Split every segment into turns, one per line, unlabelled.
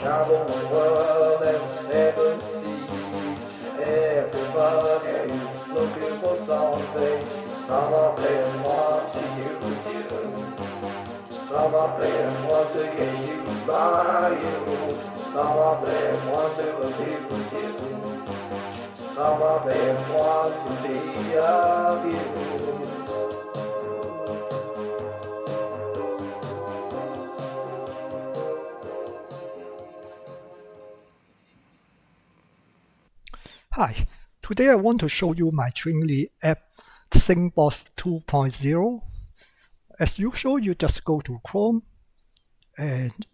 travel the world and 7 seas. Everybody is looking for something. Some of them want to use you. Some of them want to get used by you. Some of them want to abuse you. Some of them want to be abused.
Hi, today I want to show you my Twinkly app singBOSS 2.0. As usual, you just go to Chrome and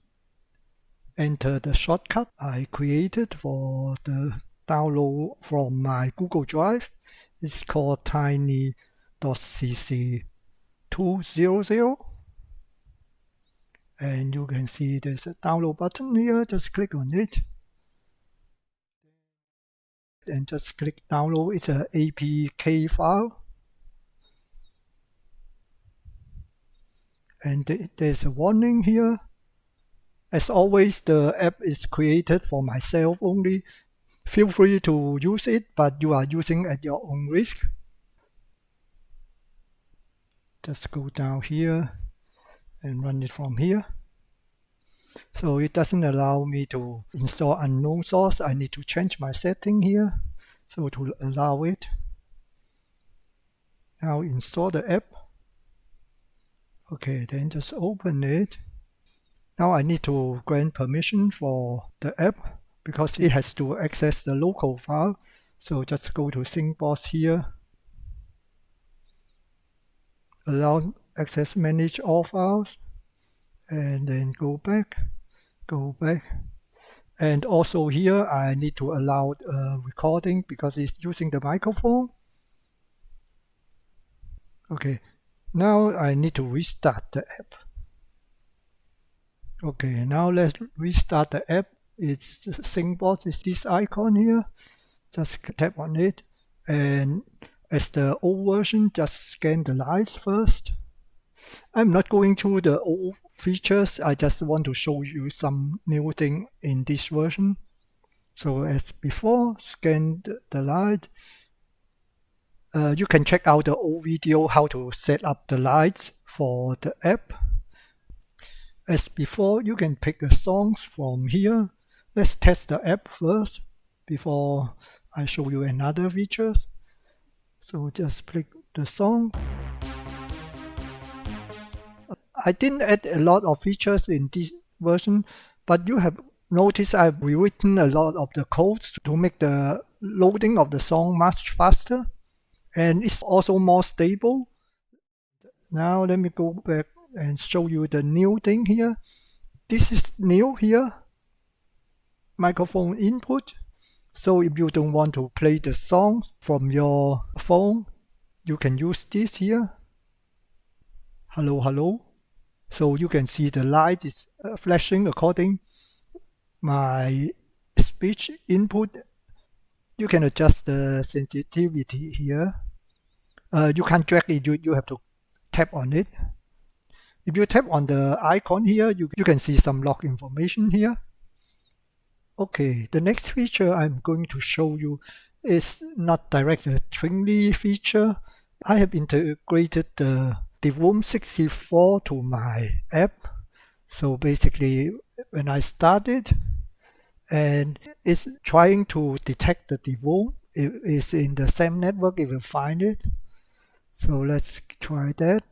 enter the shortcut I created for the download from my Google Drive. It's called tiny.cc200. And you can see there's a download button here, just click on it. And just click download. It's an APK file. And there's a warning here. As always, the app is created for myself only. Feel free to use it, but you are using at your own risk. Just go down here and run it from here. So it doesn't allow me to install unknown source. I need to change my setting here. So to allow it. Now install the app. Okay, then just open it. Now I need to grant permission for the app because it has to access the local file. So just go to singBOSS here. Allow access manage all files. And then go back. And also here I need to allow recording because it's using the microphone. Okay, now I need to restart the app. Okay, now let's restart the app. It's singBOSS, it's this icon here. Just tap on it, and as the old version, just scan the lines first. I'm not going through the old features, I just want to show you some new thing in this version. So as before, scan the light. You can check out the old video how to set up the lights for the app. As before, you can pick the songs from here. Let's test the app first before I show you another features. So just pick the song. I didn't add a lot of features in this version, but you have noticed I've rewritten a lot of the codes to make the loading of the song much faster, and it's also more stable. Now let me go back and show you the new thing here. This is new here, microphone input. So if you don't want to play the songs from your phone, you can use this here. Hello, hello. So you can see the light is flashing according my speech input. You can adjust the sensitivity here. You can't drag it, you have to tap on it. If you tap on the icon here, you can see some log information here. Okay, the next feature I'm going to show you is not direct a Twinkly feature. I have integrated the Divoom 64 to my app. So basically, when I started, and it's trying to detect the Divoom. If it's in the same network, it will find it. So let's try that.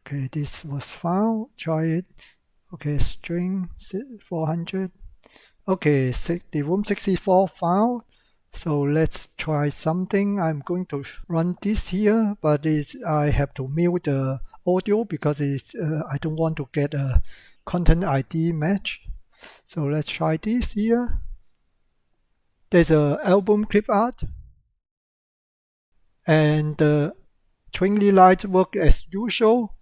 Okay, this was found. Try it. Okay, string 400. Okay, Divoom 64 found. So let's try something. I'm going to run this here, but I have to mute the audio because I don't want to get a content ID match. So let's try this here. There's an album clip art, and the Twinkly lights work as usual.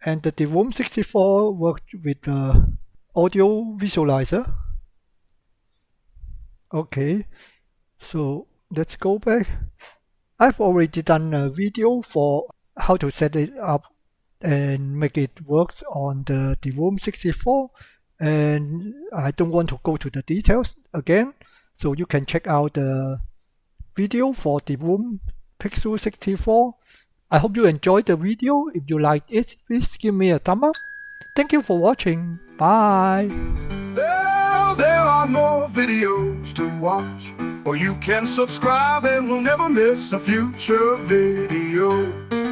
And the Divoom 64 worked with the audio visualizer. Okay, so let's go back. I've already done a video for how to set it up and make it work on the Divoom 64. And I don't want to go to the details again, so you can check out the video for Divoom Pixel 64. I hope you enjoyed the video. If you liked it, please give me a thumb up. Thank you for watching. Bye.
There are more videos to watch, or you can subscribe and we'll never miss a future video.